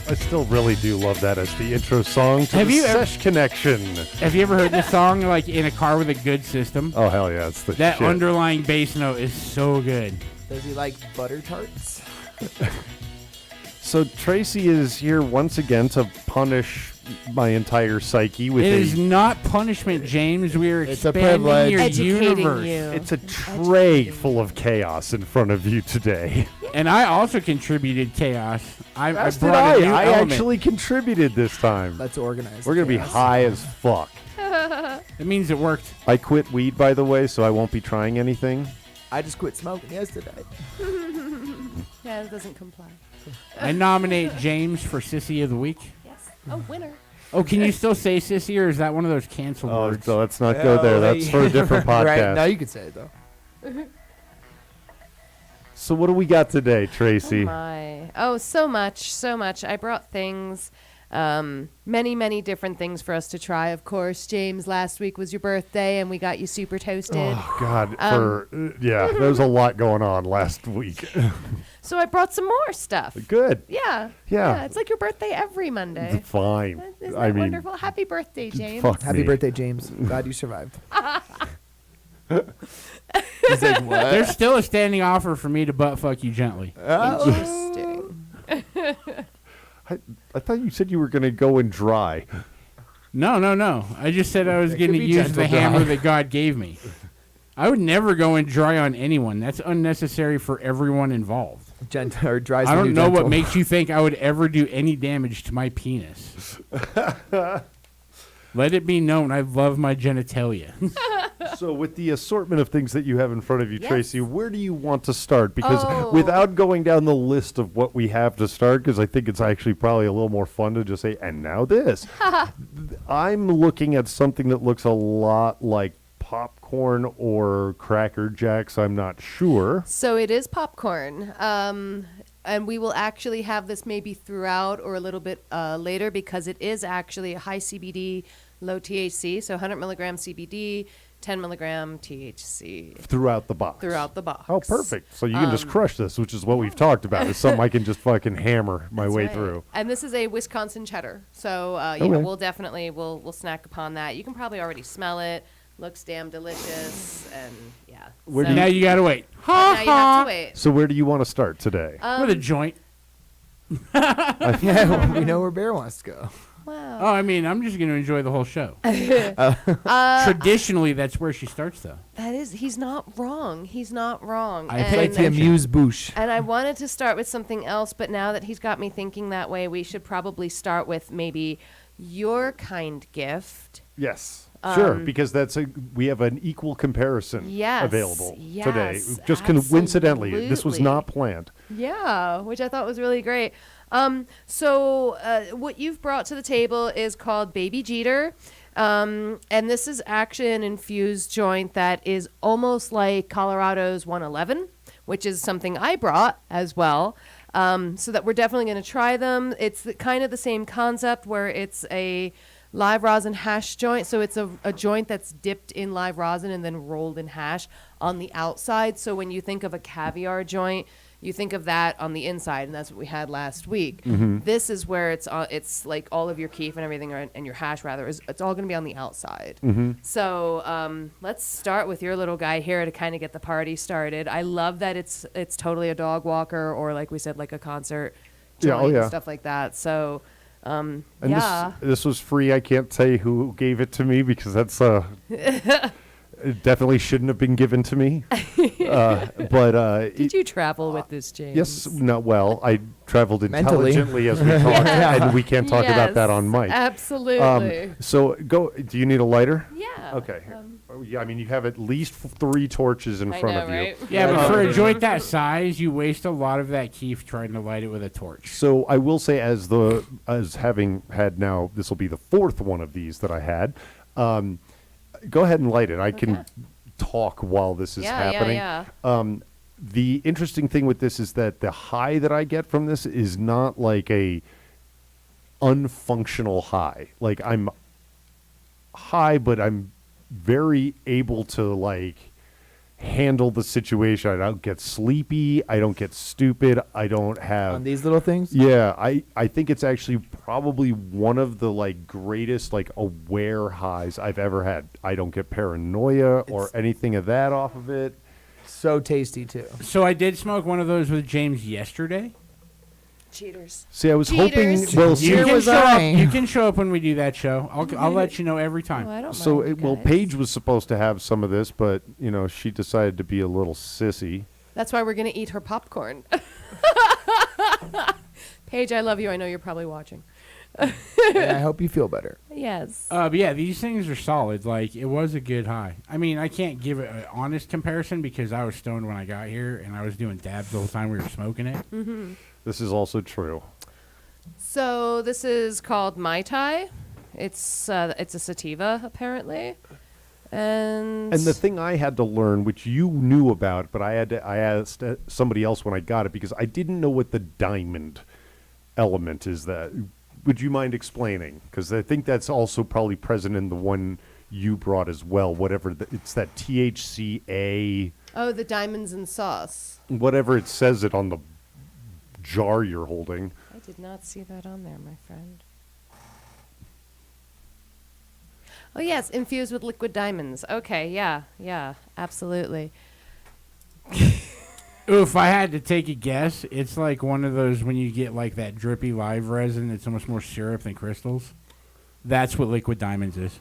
I still really do love that as the intro song to the Sesh Connection. Have you ever heard this song like in a car with a good system? Oh, hell yeah. It's the that shit. underlying bass note is so good. Does he like butter tarts? So Tracy is here once again to punish my entire psyche with It is not punishment, James. We are expanding your Educating universe. you. It's a tray full of chaos in front of you today. And I also contributed chaos. I As did brought a new I element. actually contributed this time. Let's organize. We're going to be high as fuck. It means it worked. I quit weed, by the way, so I won't be trying anything. I just quit smoking yesterday. Yeah, it doesn't comply. I nominate James for Sissy of the Week. Yes. Oh, winner. Oh, can you still say sissy, or is that one of those canceled Oh, words? so let's not go there. That's for a different podcast. Right? No, you can say it, though. So what do we got today, Tracy? Oh, my. Oh, so much, so much. I brought things, many, many different things for us to try. Of course, James, last week was your birthday, and we got you super toasted. Oh, God. Yeah, there was a lot going on last week. So I brought some more stuff. Good. Yeah. Yeah. It's like your birthday every Monday. Fine. Isn't that I mean, wonderful? Happy birthday, James. fuck Happy me. birthday, James. Glad you survived. He's like, what? There's still a standing offer for me to butt fuck you gently. Interesting. I thought you said you were going to go and dry. No. I just said I was It going could to be use the gentle hammer dry. that God gave me. I would never go and dry on anyone. That's unnecessary for everyone involved. Or dries I the don't new know what gentle. makes you think I would ever do any damage to my penis. Let it be known I love my genitalia. So with the assortment of things that you have in front of you, Yes. Tracy, where do you want to start? Because Oh. without going down the list of what we have to start, because I think it's actually probably a little more fun to just say, and now this. I'm looking at something that looks a lot like popcorn or Cracker Jacks. I'm not sure. So it is popcorn. And we will actually have this maybe throughout or a little bit later because it is actually a high CBD, low THC. So 100 milligram CBD, 10 milligram THC Throughout the box. throughout the box. Oh, perfect. So you can just crush this, which is what we've talked about. It's something I can just fucking hammer my That's way right. through. And this is a Wisconsin cheddar. So, Okay. we'll definitely, we'll snack upon that. You can probably already smell it. Looks damn delicious. And, yeah. Where so, do Now you gotta wait. now you have to wait. So where do you want to start today? With a joint. Yeah, we know where Bear wants to go. Wow. Oh, I mean, I'm just gonna enjoy the whole show. Uh, Traditionally, that's where she starts, though. he's not wrong. He's not wrong. I And- played Like the amuse bouche. And I wanted to start with something else, but now that he's got me thinking that way, we should probably start with maybe your kind gift. Yes, sure, because we have an equal comparison Yes, available yes, today. Just coincidentally, this was absolutely. not planned. Yeah, which I thought was really great. So what you've brought to the table is called Baby Jeter. And this is actually an infused joint that is almost like Colorado's 111, which is something I brought as well. So that we're definitely going to try them. It's kind of the same concept where it's a live rosin hash joint. So it's a joint that's dipped in live rosin and then rolled in hash on the outside. So when you think of a caviar joint, you think of that on the inside, and that's what we had last week. This is where it's like all of your keef and everything, and your hash rather, it's all going to be on the outside. So let's start with your little guy here to kind of get the party started. I love that it's totally a dog walker, or like we said, like a concert Yeah, joint yeah. and stuff like that. So And yeah. this was free. I can't say who gave it to me because that's it definitely shouldn't have been given to me. Did you travel with this, James? Yes, no. Well, I traveled Mentally. intelligently as we talked, and we can't talk about that on mic. Absolutely. So go. Do you need a lighter? Yeah. Okay. Yeah, I mean, you have at least 3 torches in I front know, of you. right? Yeah, but for a joint that size, you waste a lot of that keef trying to light it with a torch. So I will say, as having had now, this will be the 4th one of these that I had. Go ahead and light it. I can talk while this is happening. Yeah. The interesting thing with this is that the high that I get from this is not like a unfunctional high. Like I'm high, but I'm very able to like handle the situation. I don't get sleepy. I don't get stupid. I don't have On these little things. Yeah, I think it's actually probably one of the like greatest like aware highs I've ever had. I don't get paranoia or anything of that off of it. So tasty too. So I did smoke one of those with James yesterday. Cheaters. See, I was Cheaters. hoping. Well, You see, Here can was show I. up. You can show up when we do that show. I'll let you know every Oh, time. I don't so mind, well, guys. Paige was supposed to have some of this, but she decided to be a little sissy. That's why we're gonna eat her popcorn. Paige, I love you. I know you're probably watching. And I hope you feel better. Yes. But yeah, these things are solid. Like, it was a good high. I mean, I can't give it an honest comparison because I was stoned when I got here and I was doing dabs the whole time we were smoking it. This is also true. So this is called Mai Tai. It's a sativa apparently, and And the thing I had to learn, which you knew about, but I asked somebody else when I got it because I didn't know what the diamond element is. That would you mind explaining? Because I think that's also probably present in the one you brought as well. Whatever it's that THCA, oh, the diamonds and sauce. whatever it says it on the jar you're holding. I did not see that on there, my friend. Oh yes, infused with liquid diamonds. Okay, yeah, absolutely. Ooh, if I had to take a guess, it's like one of those when you get like that drippy live resin. It's almost more syrup than crystals. That's what liquid diamonds is.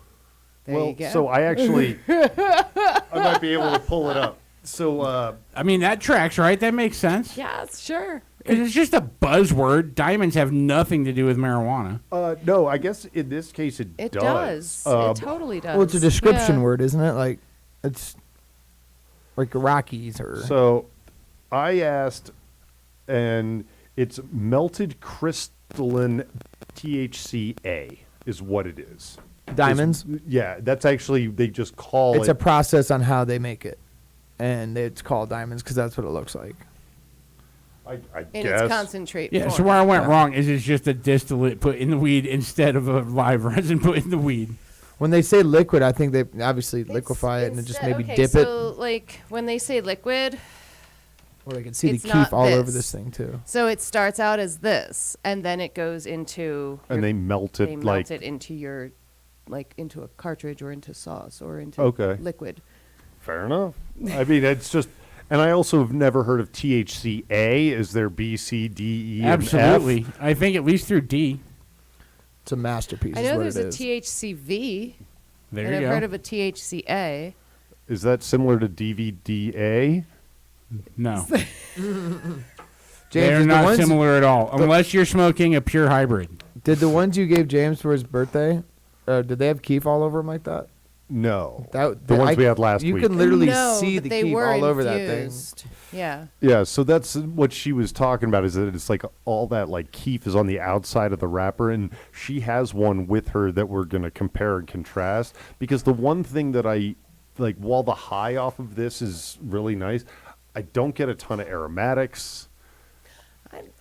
There well, you go. so I actually, I might be able to pull it up. So, I mean, that tracks, right? That makes sense. Yes, sure. 'Cause it's just a buzzword. Diamonds have nothing to do with marijuana. no, I guess in this case it It does. does. It totally does. Well, it's a description Yeah. word, isn't it? Like it's like Rockies or So I asked, and it's melted crystalline THCA is what it is. diamonds. Yeah, that's actually, they just call It's it. a process on how they make it, and it's called diamonds because that's what it looks like. I In guess. its concentrate Yeah, form. so where I went Yeah. wrong is it's just a distillate put in the weed instead of a live resin put in the weed. When they say liquid, I think they obviously It's- liquefy it and then just instead- maybe okay, dip so, like, when they say liquid, Well, they can see it's the not keef all over this. this thing too. so it starts out as this, and then it goes into... And your- they melt it they like. melt it into your, like, into a cartridge or into sauce or into Okay. liquid. Fair enough. I mean, it's just. And I also have never heard of THCA. Is there B, C, D, E, Absolutely. and F? I think at least through D. It's a masterpiece. I is know what there's it a is. THCV, There and you I've go. heard of a THCA. Is that similar to DVDA? No. James, They're did the not ones- similar at all, unless you're smoking a pure hybrid. Did the ones you gave James for his birthday, did they have keef all over them like that? No. That The ones we had last you week. can literally No, see but the they keef were all over that thing. infused. Yeah. Yeah, so that's what she was talking about, is that it's like all that like keef is on the outside of the wrapper, and she has one with her that we're going to compare and contrast, because the one thing that I like, while the high off of this is really nice, I don't get a ton of aromatics.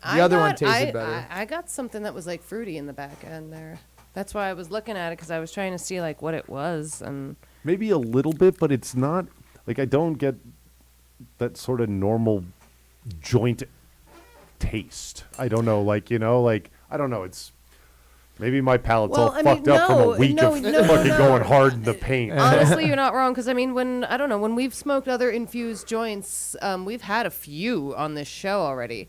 I other one got- tasted I- better. I got something that was like fruity in the back end there. That's why I was looking at it, because I was trying to see like what it was, and Maybe a little bit, but it's not like, I don't get that sort of normal joint taste. I don't know, like, like, I don't know, it's maybe my palate's Well, all I fucked mean, up from no, a week no, of no, fucking no. going hard in the paint. honestly, you're not wrong, because I mean, when we've smoked other infused joints, we've had a few on this show already,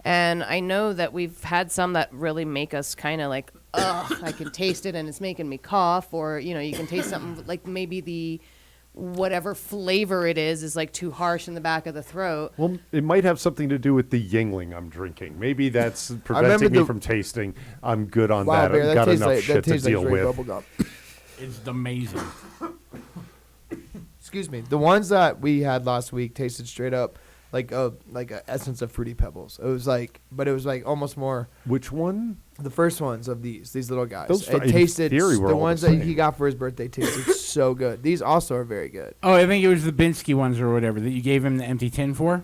and I know that we've had some that really make us kind of like, ugh, I can taste it and it's making me cough, or you can taste something like maybe the whatever flavor it is like too harsh in the back of the throat. Well, it might have something to do with the Yingling I'm drinking. Maybe that's remember preventing me the- from tasting. I'm good on Wow, that. Bear, I've that got tastes enough like shit to tastes like deal straight with. bubblegum. It's amazing. Excuse me. The ones that we had last week tasted straight up like a essence of fruity pebbles. It was like, but it was like almost more. Which one? The first ones of these little guys. Those, It in tasted theory, were the all ones the that he same. got for his birthday tasted so good. These also are very good. Oh, I think it was the Binsky ones or whatever that you gave him the empty tin for.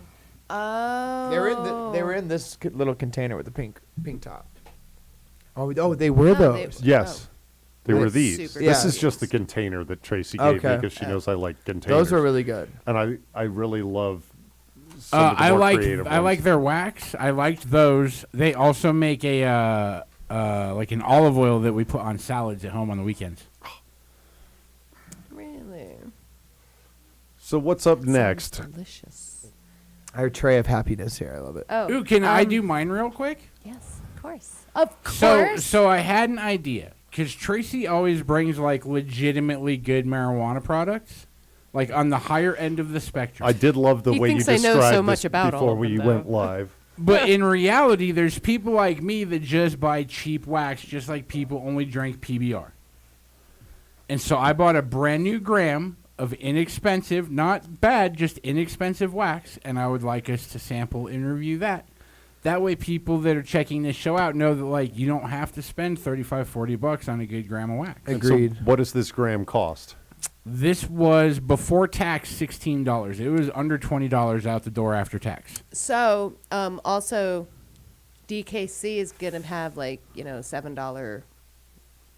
Oh, They were in this little container with the pink top. Oh, they were Oh, those. Yes. They were That's these. super This good. is just the container that Tracy gave me Okay. because she knows I like containers. Those were really good. and I really love some of the I more like creative I like ones. their wax. I liked those. They also make a like an olive oil that we put on salads at home on the weekends. Really? So what's up Sounds next? Delicious. Our tray of happiness here. I love it. Oh. Ooh, can I do mine real quick? Yes, of course. Of So course. so I had an idea because Tracy always brings like legitimately good marijuana products, like on the higher end of the spectrum. I did love the He way you thinks I know described so this much about all before of we them, went though. live. But in reality, there's people like me that just buy cheap wax, just like people only drink PBR. And so I bought a brand new gram of inexpensive, not bad, just inexpensive wax, and I would like us to sample and review that. That way people that are checking this show out know that like you don't have to spend $35-$40 on a good gram of wax. And so Agreed. what does this gram cost? This was before tax $16. It was under $20 out the door after tax. So, also, DKC is gonna have like $7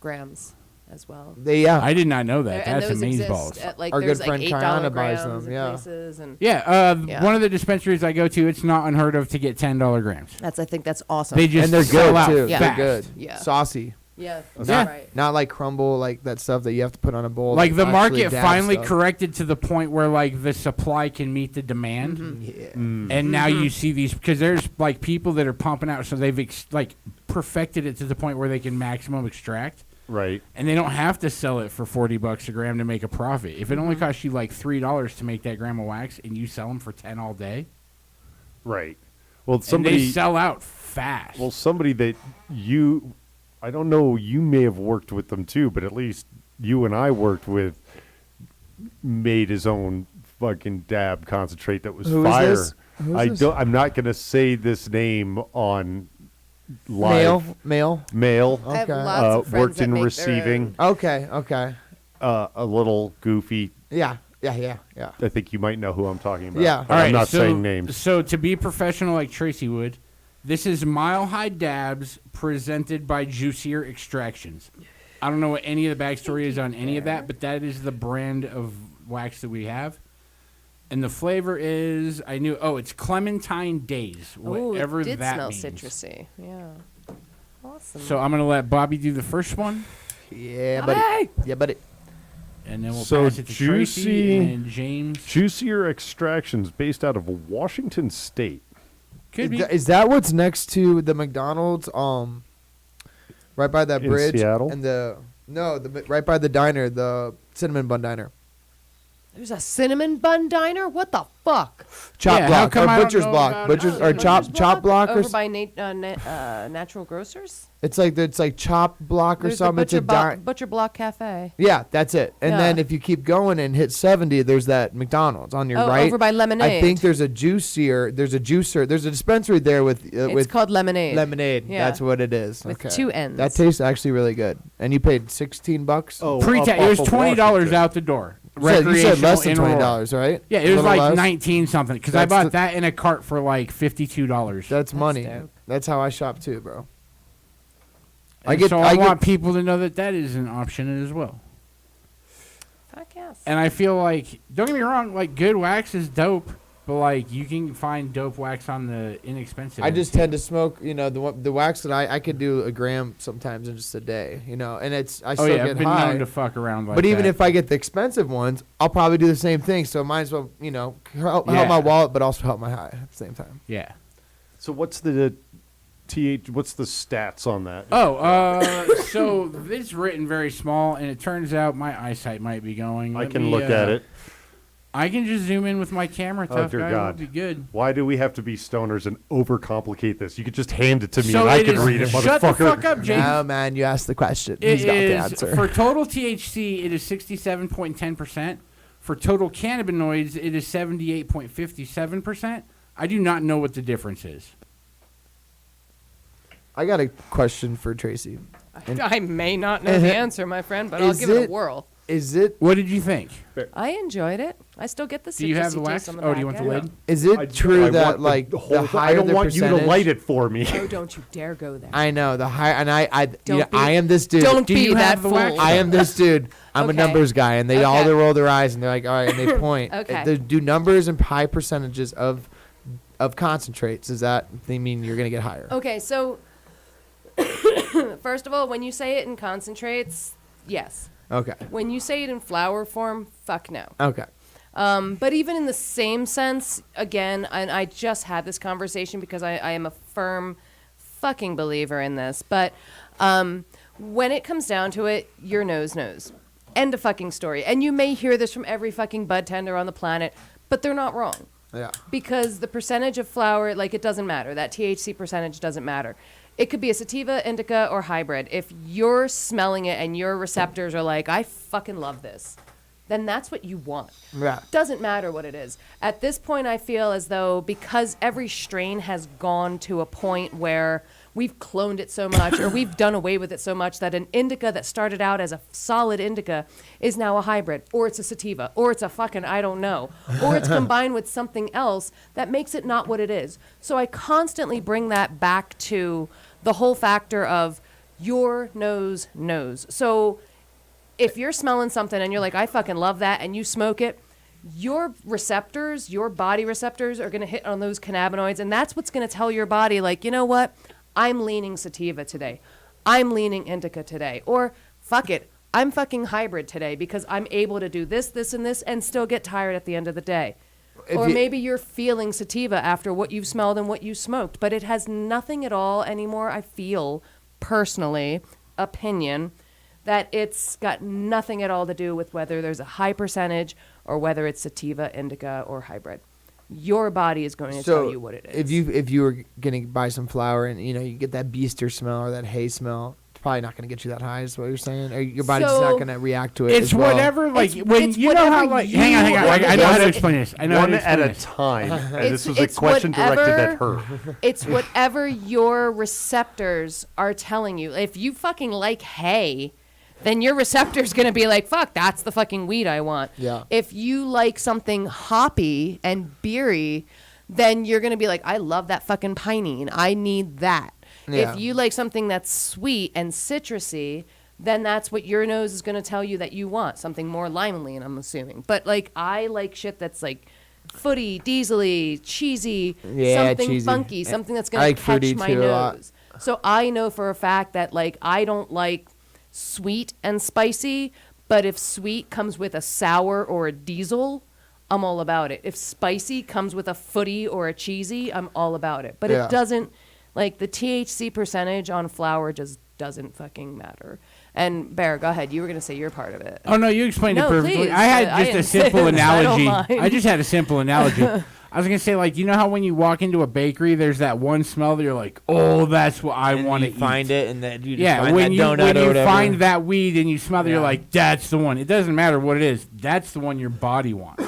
grams as well. I did not know that. And That's those amazeballs. exist at, like, Our there's good like friend $8 Kiana buys grams them, in yeah. places, and Yeah, one of the dispensaries I go to, it's not unheard of to get $10 grams. I think that's awesome. They just And they're sell good out too. Yeah. fast. They're good. Yeah. Saucy. yeah, that's Yeah. right. Not like crumble, like that stuff that you have to put on a bowl. Like the actually market dab finally stuff. corrected to the point where like the supply can meet the demand, Yeah. and now you see these because there's like people that are pumping out, so they've like perfected it to the point where they can maximum extract, Right. and they don't have to sell it for $40 a gram to make a profit. If it only costs you like $3 to make that gram of wax, and you sell them for 10 all day, Right. Well, and they somebody sell out fast. Well, somebody that I don't know, you may have worked with them too, but at least you and I worked with, made his own fucking dab concentrate that was Who is fire. this? Who is this? I'm not gonna say this name on live. Male. Male. I have Okay. lots of friends Worked that in make their receiving. Okay. A little goofy. Yeah. I think you might know who I'm talking about. Yeah. But I'm not saying names. So to be professional like Tracy would, this is Mile High Dabs presented by Juicier Extractions. I don't know what any of the backstory is on any of that, but that is the brand of wax that we have. And the flavor is, it's Clementine Days, Ooh, whatever it did that smell means. citrusy. Yeah. Awesome. So I'm going to let Bobby do the first one, Yeah, buddy. Hey! Yeah, buddy. and then we'll So pass it to Tracy Juicy- and James. Juicier Extractions, based out of Washington State. Could be. Is that what's next to the McDonald's? Right by that In bridge. Seattle? And right by the diner, the cinnamon bun diner. There's a cinnamon bun diner. What the fuck? Chop Yeah, how block come or I don't butcher's know block, about butcher's it? or Butcher's chop block or over by Natural Grocers. it's like chop block or There's the something. It's a Butcher Block Cafe. Yeah, that's it. And Yeah. then if you keep going and hit 70, there's that McDonald's on your right. Over by Lemonade. I think there's a juicer. There's a dispensary there with It's called Lemonade. lemonade. Yeah. That's what it is. With Okay. 2 N's. That tastes actually really good. And you paid $16. Oh, Pre-tax. It was $20 out the door. You said less than Recreational in Aurora. $20, right? Yeah, it A was little like less? 19 something because I That's bought the- that in a cart for like $52. That's money. dope. That's how I shop too, bro. And so I want people to know that is an option as well. Fuck yes. And I feel like, don't get me wrong, like good wax is dope, but like you can find dope wax on the inexpensive. I end, just too. tend to smoke, the wax that I could do a gram sometimes in just a day, and I still I've get been high. known to fuck around like But even that. if I get the expensive ones, I'll probably do the same thing. So might as well, help Yeah. my wallet, but also help my high at the same time. yeah. So what's the what's the stats on that? So it's written very small, and it turns out my eyesight might be going. I Let can me, look at it. I can just zoom in with my camera. Oh, Tough dear guy, God. would be good. Why do we have to be stoners and overcomplicate this? You could just hand it to me So and I it can is- read it, shut motherfucker. the fuck up, James. No, man, you asked the question. It He's got the is answer. for total THC. It is 67.10%. For total cannabinoids, it is 78.57%. I do not know what the difference is. I got a question for Tracy. I may not know the answer, my friend, but I'll Is give it a it- whirl. Is it What did you think? I enjoyed it. I still get the Do you have the citrusy wax? taste on the Oh, do you back want the end. lid? is it I true want that like the the whole higher I don't the want you to percentage- light it for me. Oh, don't you dare go there. I know the higher, and I Don't be- I am this dude. Don't Do be you that have the wax? fool. I am this dude. I'm Okay. a numbers guy, and they all Okay. they roll their eyes and they're like, all right, and they point. Okay. They do numbers and high percentages of concentrates. Does that they mean you're gonna get higher? Okay, so first of all, when you say it in concentrates, yes. Okay. When you say it in flour form, fuck no. Okay. But even in the same sense, again, and I just had this conversation because I am a firm fucking believer in this, but when it comes down to it, your nose knows. End of fucking story. And you may hear this from every fucking bud tender on the planet, but they're not wrong. Yeah. Because the percentage of flour, like, it doesn't matter. That THC percentage doesn't matter. It could be a sativa, indica, or hybrid. If you're smelling it and your receptors are like, I fucking love this, then that's what you want. Yeah. Doesn't matter what it is. At this point, I feel as though because every strain has gone to a point where we've cloned it so much or we've done away with it so much that an indica that started out as a solid indica is now a hybrid, or it's a sativa, or it's a fucking I don't know, or it's combined with something else that makes it not what it is. So I constantly bring that back to the whole factor of your nose knows. So if you're smelling something and you're like, I fucking love that, and you smoke it, your receptors, your body receptors are going to hit on those cannabinoids, and that's what's going to tell your body, like, you know what? I'm leaning sativa today. I'm leaning indica today. Or, fuck it, I'm fucking hybrid today because I'm able to do this, this, and this and still get tired at the end of the day. Or maybe you're feeling sativa after what you've smelled and what you smoked, but it has nothing at all anymore, I feel, personally, opinion, that it's got nothing at all to do with whether there's a high percentage or whether it's sativa, indica, or hybrid. Your body is going to tell you what it is. If you were gonna buy some flour and you get that beester smell or that hay smell, it's probably not gonna get you that high. Is what you're saying? Or your body's just So- not gonna react to it. It's as well. whatever, like, It's- when it's you know how, whatever like, you hang on. I know how to want. explain this. I know how One to at explain a this. time. And this was a It's question directed at whatever- her. It's whatever your receptors are telling you. If you fucking like hay, then your receptor's going to be like, fuck, that's the fucking weed I want. Yeah. If you like something hoppy and beery, then you're going to be like, I love that fucking pinene. I need that. Yeah. If you like something that's sweet and citrusy, then that's what your nose is going to tell you that you want. Something more limonene, I'm assuming. But, like, I like shit that's, like, footy, diesely, cheesy, Yeah, something cheesy. funky, something that's I going like to fruity catch my too a lot. nose. So I know for a fact that, like, I don't like sweet and spicy, but if sweet comes with a sour or a diesel, I'm all about it. If spicy comes with a footy or a cheesy, I'm all about it. But Yeah. it doesn't, like, the THC percentage on flour just doesn't fucking matter. And Bear, go ahead. You were going to say your part of it. Oh no, you explained No, it perfectly. please. I had I just a simple insist. I don't analogy. mind. I just had a simple analogy. I was gonna say, like, you know how when you walk into a bakery, there's that one smell that you're like, oh, that's what I want to find it, and then you just Yeah, find when that you donut when or you whatever. find that weed and you smell it, you're Yeah. like, that's the one. It doesn't matter what it is. That's the one your body wants.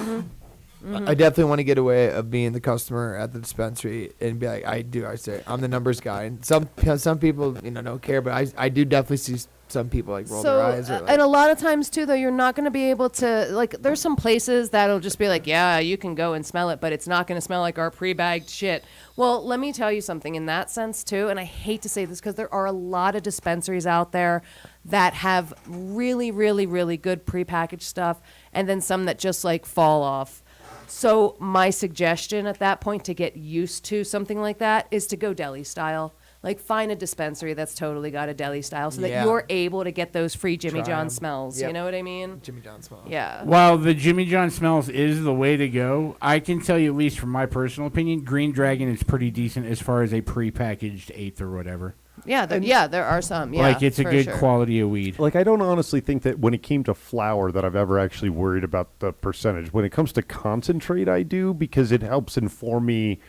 I definitely want to get away of being the customer at the dispensary and be like, I say I'm the numbers guy, and some people don't care, but I do definitely see some people like roll their eyes. Or, like, and a lot of times too, though, you're not going to be able to, like, there's some places that'll just be like, yeah, you can go and smell it, but it's not going to smell like our pre-bagged shit. Well, let me tell you something in that sense too, and I hate to say this because there are a lot of dispensaries out there that have really, really, really good prepackaged stuff, and then some that just like fall off. So my suggestion at that point to get used to something like that is to go deli style. Like, find a dispensary that's totally got a deli style so that Yeah. you're able to get those free Jimmy Try John 'em. smells. Yep. You know what I mean? Jimmy John smell. Yeah. While the Jimmy John smells is the way to go, I can tell you, at least from my personal opinion, Green Dragon is pretty decent as far as a prepackaged eighth or whatever. Yeah, there are some. Yeah, like, it's a for good sure. quality of weed. Like, I don't honestly think that when it came to flour that I've ever actually worried about the percentage. When it comes to concentrate, I do, because it helps inform me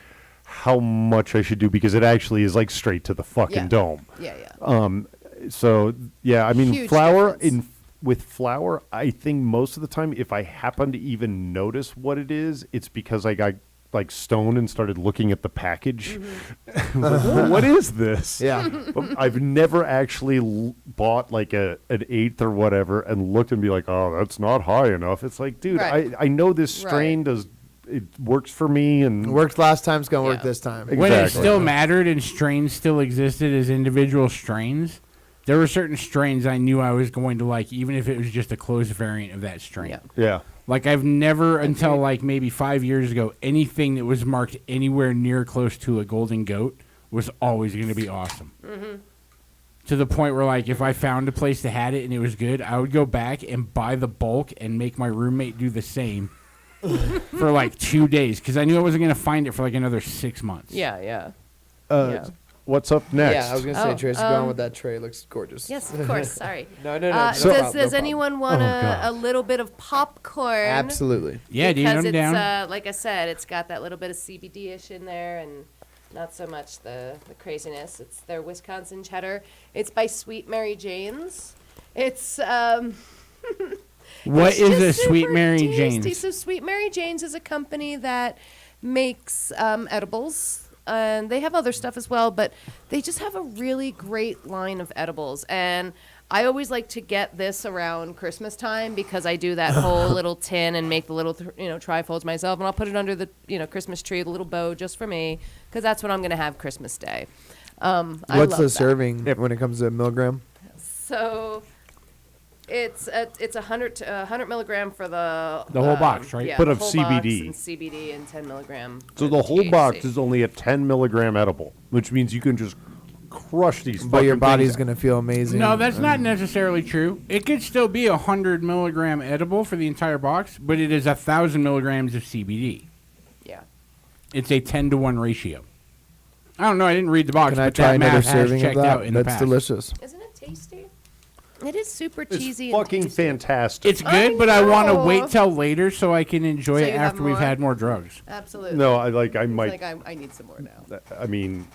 how much I should do, because it actually is like straight to the fucking Yeah. dome. Yeah, yeah. So yeah, I mean, Huge flour difference. with flour, I think most of the time, if I happen to even notice what it is, it's because I got like stone and started looking at the package. I was like, "Whoa, what is this?" Yeah. But I've never actually bought like an eighth or whatever and looked and be like, "Oh, that's not high enough." It's like, dude, Right. I know this strain it works for me and Worked last time, it's gonna work Yeah. this time. When it Exactly. still mattered and strains still existed as individual strains, there were certain strains I knew I was going to like, even if it was just a close variant of that strain. Yeah. yeah. Like I've never, until like maybe 5 years ago, anything that was marked anywhere near close to a golden goat was always going to be awesome. To the point where, like, if I found a place that had it and it was good, I would go back and buy the bulk and make my roommate do the same for like 2 days because I knew I wasn't going to find it for like another 6 months. Yeah. What's up next? Yeah, I was gonna say, Oh, Tracy, go on with that tray. It looks gorgeous. Yes, of course. Sorry. No, no, no. Does no problem. anyone want God. a little bit of popcorn? Absolutely. Yeah, dude, Because I'm it's, down. like I said, it's got that little bit of CBD-ish in there and not so much the craziness. It's their Wisconsin cheddar. It's by Sweet Mary Jane's. It's What it's is a just Sweet super Mary tasty. Jane's? So Sweet Mary Jane's is a company that makes edibles. And they have other stuff as well, but they just have a really great line of edibles. And I always like to get this around Christmas time because I do that whole little tin and make the little, trifolds myself. And I'll put it under the, Christmas tree, the little bow just for me because that's what I'm going to have Christmas Day. I What's love the that. serving when it comes to milligram? So it's 100 milligram for the whole box, right? Yeah, But the of whole box CBD. and CBD and 10 milligram. So for the whole box THC. is only a 10 milligram edible, which means you can just crush these. But your fucking body's things. gonna feel amazing. No, that's not necessarily true. It could still be 100 milligram edible for the entire box, but it is 1,000 milligrams of CBD. Yeah. It's a 10-to-1 ratio. I don't know. I didn't read the box, Can I but try that another math has serving of checked that? out in the That's past. delicious. Isn't it tasty? It is super It's cheesy. fucking and tasty. fantastic. It's good, but I want to know. wait till later so I can enjoy So it you have after we've more? had more drugs. Absolutely. No, I might. It's like I need some more now. I mean,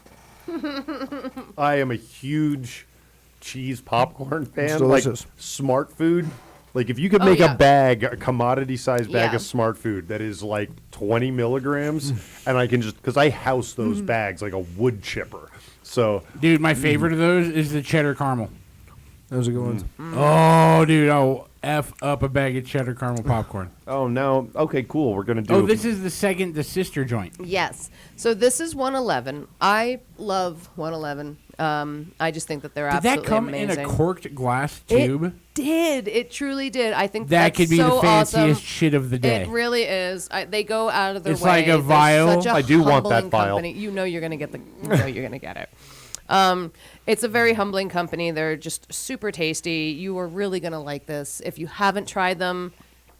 I am a huge cheese popcorn fan. Like delicious. Smart Food. Like if you could Oh, make yeah. a bag, a commodity-sized bag Yeah. of Smart Food that is like 20 milligrams, and I can just because I house those Mm-hmm. bags like a wood chipper. So Dude, my favorite of those is the cheddar caramel. Those are good ones. Oh, dude, I'll F up a bag of cheddar caramel popcorn. now okay, cool. We're gonna do. Oh, this is the sister joint. Yes. So this is 111. I love 111. I just think that they're Did absolutely that come amazing. in a corked glass It tube? did. It truly did. I think That that's could be so the fanciest awesome. shit of the day. It really is. They go out of their It's way. like a They're vial. Such a I do want that humbling vial. company. You know you're gonna get it. It's a very humbling company. They're just super tasty. You are really gonna like this. If you haven't tried them,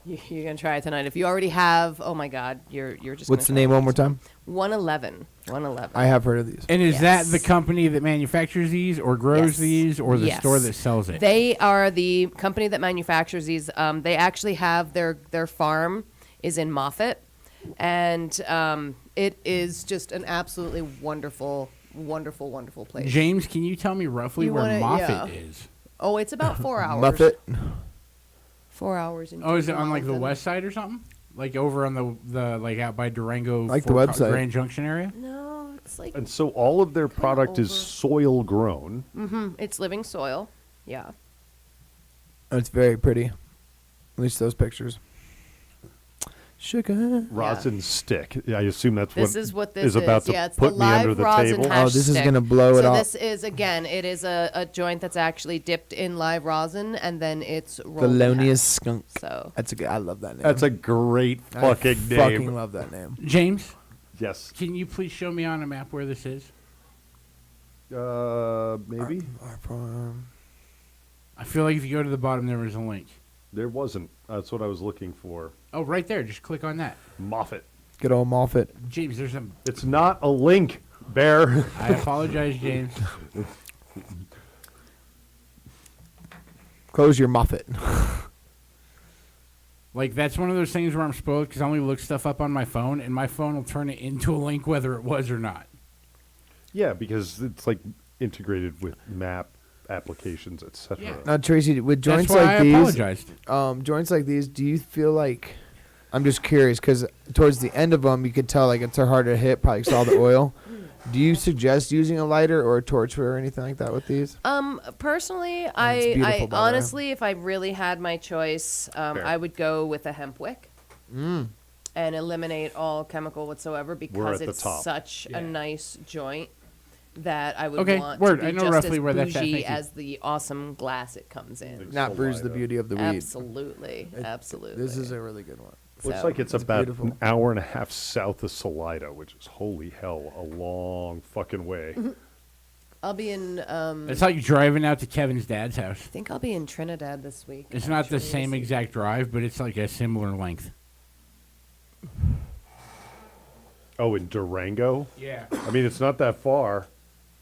you're gonna try it tonight. If you already have, oh my God, you're just. What's the gonna name try one it. more time? 111. 111. I have heard of these. And is Yes. that the company that manufactures these or grows Yes. these or the Yes. store that sells it? They are the company that manufactures these. They actually have their farm is in Moffat, and it is just an absolutely wonderful place. James, can you tell me roughly You where wanna- Moffat yeah. is? Oh, it's about 4 hours. Muffet. 4 hours. Oh, is it on like the Mountain. west side or something? Like over on the like out by Durango, Like the Fort website. Grand Junction area? No, it's like and so all of their product is over. soil grown. it's living soil. Yeah. It's very pretty. At least those pictures. Sugar. Rosin stick. I assume that's This what is what this is about is. to Yeah, it's put the me under live the rosin table. hash Oh, this is stick. gonna blow it so up. this is again, it is a joint that's actually dipped in live rosin and then it's rolled in Thelonious hash. Skunk. So That's a good. I love that name. That's a great I fucking name. fucking love that name. James, Yes. can you please show me on a map where this is? Maybe Our farm. I feel like if you go to the bottom, there was a link. there wasn't. That's what I was looking for. Oh, right there. Just click on that. Moffat. Good old Moffat. James, there's a. It's not a link, Bear. I apologize, James. Close your Moffat. Like, that's one of those things where I'm spoiled because I only look stuff up on my phone, and my phone will turn it into a link whether it was or not. Yeah, because it's like integrated with map applications, etc. Yeah. Now, Tracy, with That's joints why like I these, apologized. joints like these, do you feel like I'm just curious because towards the end of them, you could tell like it's harder to hit, probably 'cause all the oil. Do you suggest using a lighter or a torch or anything like that with these? Personally, it's I beautiful, by the way. honestly, if I really had my choice, I would go with a hemp wick. And eliminate all chemical whatsoever because at the it's top. such Yeah. a nice joint that I would Okay, want word. to I be know just roughly as where that's at. bougie Thank you. as the awesome glass it comes in. Not bruise the Salida. beauty of the weed. Absolutely, absolutely. This is a really good one. Looks So, like it's it's about beautiful. an hour and a half south of Salida, which is holy hell, a long fucking way. I'll be in. It's like driving out to Kevin's dad's house. I think I'll be in Trinidad this week. It's not the actually. same exact drive, but it's like a similar length. Oh, in Durango? Yeah. I mean, it's not that far,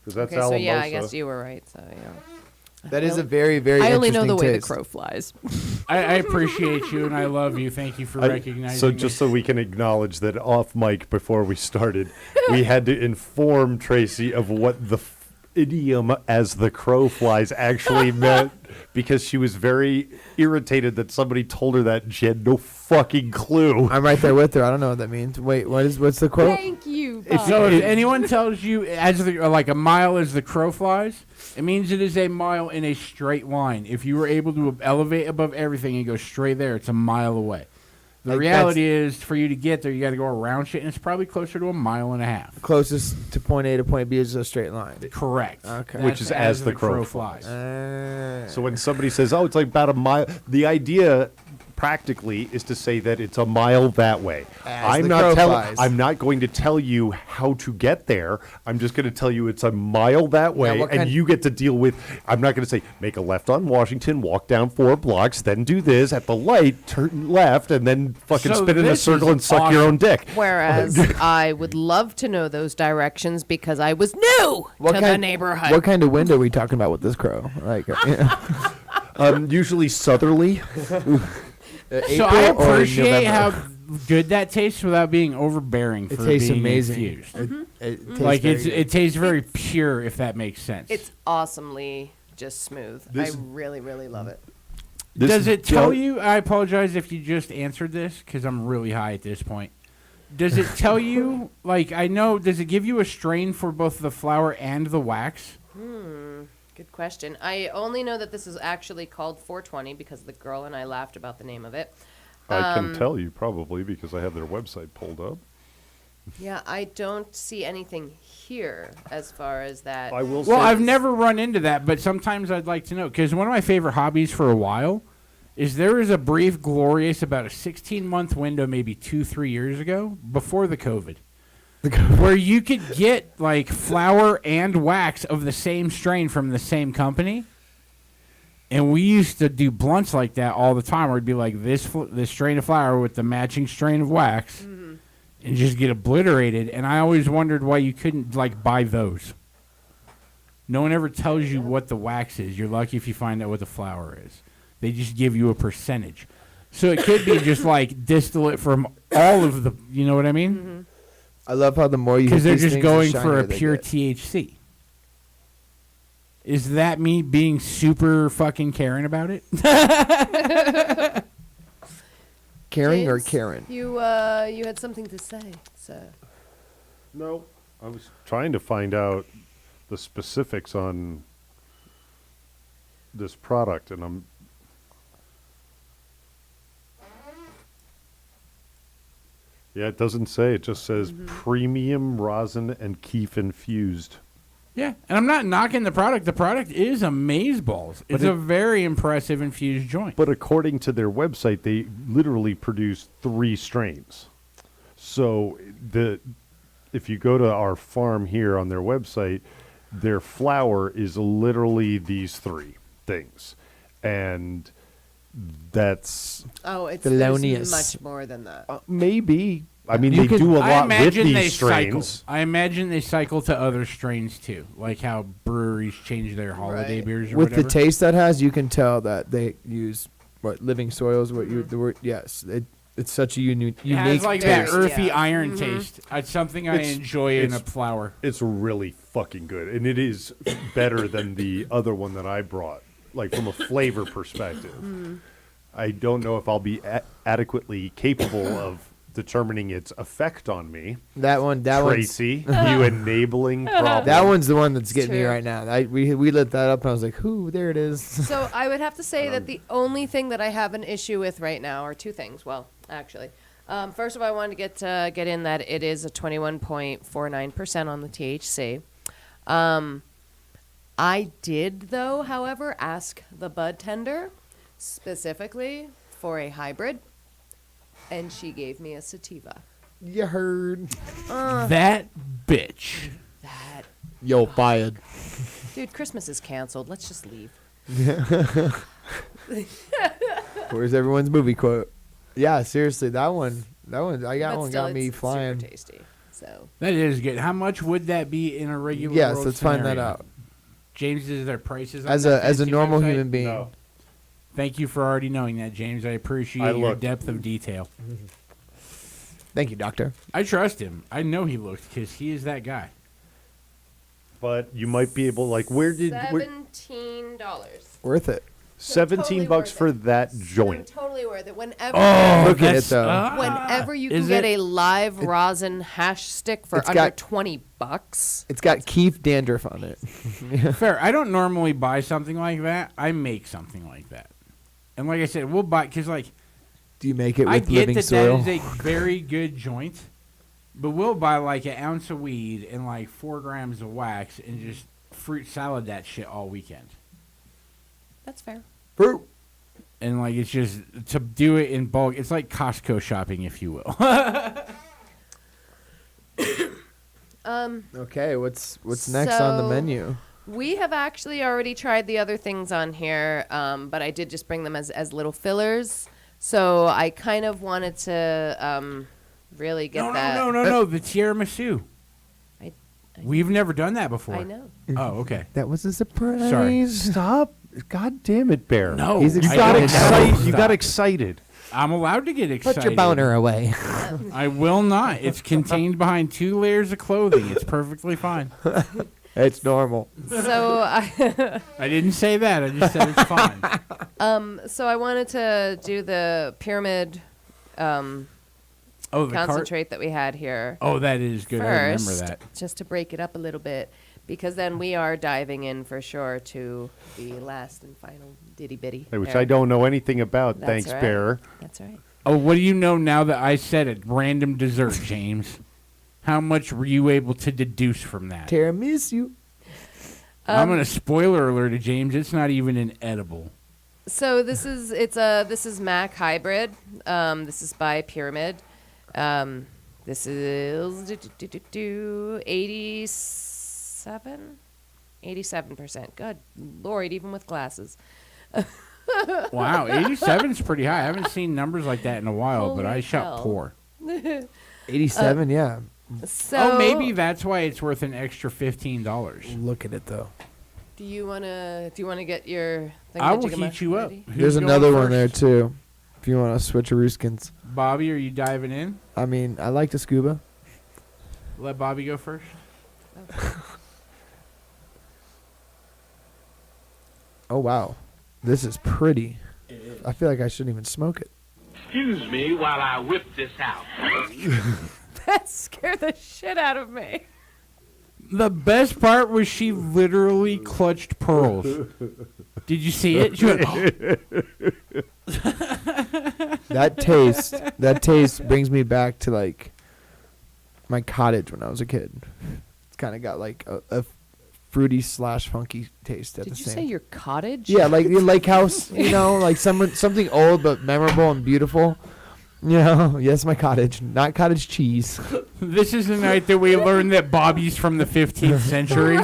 because that's Okay, so Alamosa. yeah, I guess you were right. So yeah. That is a very, very I only know interesting the way taste. the crow flies. I appreciate you and I love you. Thank you for recognizing So me. just so we can acknowledge that off mic before we started, we had to inform Tracy of what the idiom "as the crow flies" actually meant, because she was very irritated that somebody told her that and she had no fucking clue. I'm right there with her. I don't know what that means. Wait, what's the quote? Thank you. So if anyone tells you like a mile as the crow flies, it means it is a mile in a straight line. If you were able to elevate above everything and go straight there, it's a mile away. The Like reality is, for you to get there, you got to go around shit, and it's probably closer to a mile and a half. Closest to point A to point B is a straight line. Correct. Okay. Which That's is as the crow flies. So when somebody says, "Oh, it's like about a mile," the idea practically is to say that it's a mile that way. As the crow flies. I'm not going to tell you how to get there. I'm just going to tell you it's a mile that way, what and kind- you get to deal with. I'm not going to say make a left on Washington, walk down 4 blocks, then do this at the light, turn left, and then fucking So spin in a this circle is and suck your awesome. own dick. Whereas I would love to know those directions because I was new to the neighborhood. What kind of wind are we talking about with this crow? Like, Usually southerly. So I appreciate how good that tastes without being overbearing it for tastes being amazing. infused. It tastes Like very good. it tastes very pure, if that makes sense. It's awesomely just smooth. This- I really, really love it. Does it tell you? I apologize if you just answered this because I'm really high at this point. Does it tell you? Like I know. Does it give you a strain for both the flour and the wax? Good question. I only know that this is actually called 420 because the girl and I laughed about the name of it. I can tell you probably because I have their website pulled up. Yeah, I don't see anything here as far as that. I will Well, say I've never run into that, but sometimes I'd like to know because one of my favorite hobbies for a while is there was a brief, glorious, about a 16-month window, maybe 2-3 years ago, before the COVID, where you could get like flour and wax of the same strain from the same company. And we used to do blunts like that all the time, where it'd be like this strain of flour with the matching strain of wax, and just get obliterated. And I always wondered why you couldn't like buy those. No one ever tells you what the wax is. You're lucky if you find out what the flour is. They just give you a percentage. So it could be just like distillate from all of the, you know what I mean? I love how the more you Because hit they're these just things, the going for shinier a they pure get. THC. Is that me being super fucking caring about it? Caring or James, Karen? You had something to say, so. No, I was trying to find out the specifics on this product, and I'm. Yeah, it doesn't say. It just says premium rosin and keef infused. Yeah, and I'm not knocking the product. The product is amazeballs. It's a very impressive infused joint. But according to their website, they literally produce 3 strains. So if you go to our farm here on their website, their flour is literally these 3 things. And that's Oh, it's Thelonious. much more than that. maybe. I mean, You they can- do a I lot with imagine they these strains. cycle. I imagine they cycle to other strains too, like how breweries change their holiday Right. beers or With whatever. the taste that has, you can tell that they use living soils. What you the word? Yes, it's such a unique. It has like that taste. earthy Yeah. iron taste. It's something I It's- enjoy in a it's- flour. It's really fucking good. And it is better than the other one that I brought, like from a flavor perspective. I don't know if I'll be adequately capable of determining its effect on me. That one. Tracy, you enabling problem. That one's the one that's It's getting me true. right now. We lit that up and I was like, "Ooh, there it is." So I would have to say that the only thing that I have an issue with right now are two things. Well, actually, first of all, I wanted to get in that it is a 21.49% on the THC. I did, though, however, ask the bud tender specifically for a hybrid, and she gave me a sativa. You heard? That bitch. That Yo, fired. dude, Christmas is canceled. Let's just leave. Where's everyone's movie quote? Yeah, seriously, that one. I got But one still, got me it's flying. Super tasty. So That is good. How much would that be in a regular Yes, world let's find that scenario? out. James, is there prices on As that a fancy normal website? human being. No. Thank you for already knowing that, James. I appreciate I your looked. depth of detail. Thank you, doctor. I trust him. I know he looked because he is that guy. But you might be able, like, $17. Worth it. 17 Totally bucks worth for it. that joint. Totally worth it. Whenever, Look at it that's- though. whenever you is can get it? a live rosin hash stick for It's under got- $20. It's got Keith dandruff on it. Fair. I don't normally buy something like that. I make something like that. And like I said, we'll buy, because, like, Do you make it I with get living that soil? that is a very good joint, but we'll buy, like, an ounce of weed and, like, 4 grams of wax and just fruit salad that shit all weekend. That's fair. Fruit. And, like, it's just, to do it in bulk, it's like Costco shopping, if you will. Okay, what's next on the So- menu? We have actually already tried the other things on here, but I did just bring them as little fillers. So I kind of wanted to really get that. No, the tiramisu. I We've never done that before. I know. Oh, okay. That was a surprise. Sorry. Stop. God damn it, Bear. No, He's You excited. got I know. excited. You Stop. got excited. I'm allowed to get excited. Put your boner away. I will not. It's contained behind 2 layers of clothing. It's perfectly fine. It's normal. So I, I didn't say that. I just said it's fine. so I wanted to do the pyramid Oh, the cart. concentrate that we had here. Oh, that is good. I remember First, that. just to break it up a little bit, because then we are diving in for sure to the last and final ditty bitty. Which there. I don't know anything about. That's Thanks, right. Bear. That's right. Oh, what do you know now that I said it? Random dessert, James. How much were you able to deduce from that? Tiramisu. I'm gonna spoiler alert to James. It's not even an edible. So this is Mac Hybrid. This is by Pyramid. This is 87%. Good Lord, even with glasses. Wow, 87 is pretty high. I haven't seen numbers like that in a while, but Holy I shot hell. poor. 87, yeah. So Oh, maybe that's why it's worth an extra $15. Look at it though. Do you wanna get your thing? I will heat you up. ready? Who's There's going another one there first? too. If you want to switch a Rooskins. Bobby, are you diving in? I mean, I like to scuba. Let Bobby go first. Oh wow, this is pretty. I feel like I shouldn't even smoke it. Excuse me while I whip this out. That scared the shit out of me. The best part was she literally clutched pearls. Did you see it? She went, "Oh." That taste brings me back to like my cottage when I was a kid. It's kind of got like a fruity / funky taste at Did the you same. say your cottage? Yeah, like the lake house, like something old but memorable and beautiful. Yes, my cottage, not cottage cheese. This is the night that we learned that Bobby's from the 15th century.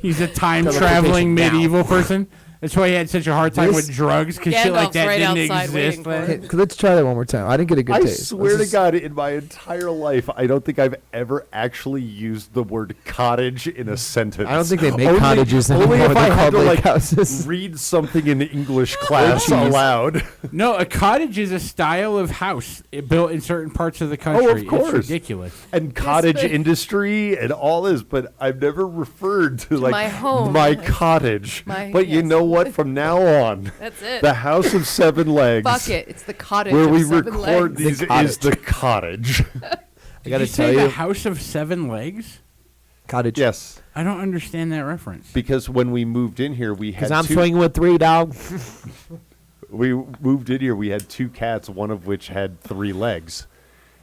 He's a time-traveling Teleportation now. medieval person. That's why he had such a hard time This- with drugs, because shit like Gandalf's that right didn't outside exist waiting for then. it. Let's try that one more time. I didn't get a good I taste. swear Let's to just- God, in my entire life, I don't think I've ever actually used the word cottage in a sentence. I don't think they make Only- cottages only anymore. if They're I had called to lake like houses. read something in English class cheese. aloud. No, a cottage is a style of house built in certain parts of the country. course. It's ridiculous. And cottage but- industry and all this, but I've never referred to like my home. my cottage. My- but you yes. know what? From now on, That's it. the House of Seven Legs, Fuck it. It's the cottage where of we seven record legs. these, is the cottage. I gotta Did you say tell the you, House of Seven Legs? cottage. Yes, I don't understand that reference. because when we moved in here, we had Because I'm two, swinging with 3, dog. we moved in here. We had 2 cats, one of which had 3 legs.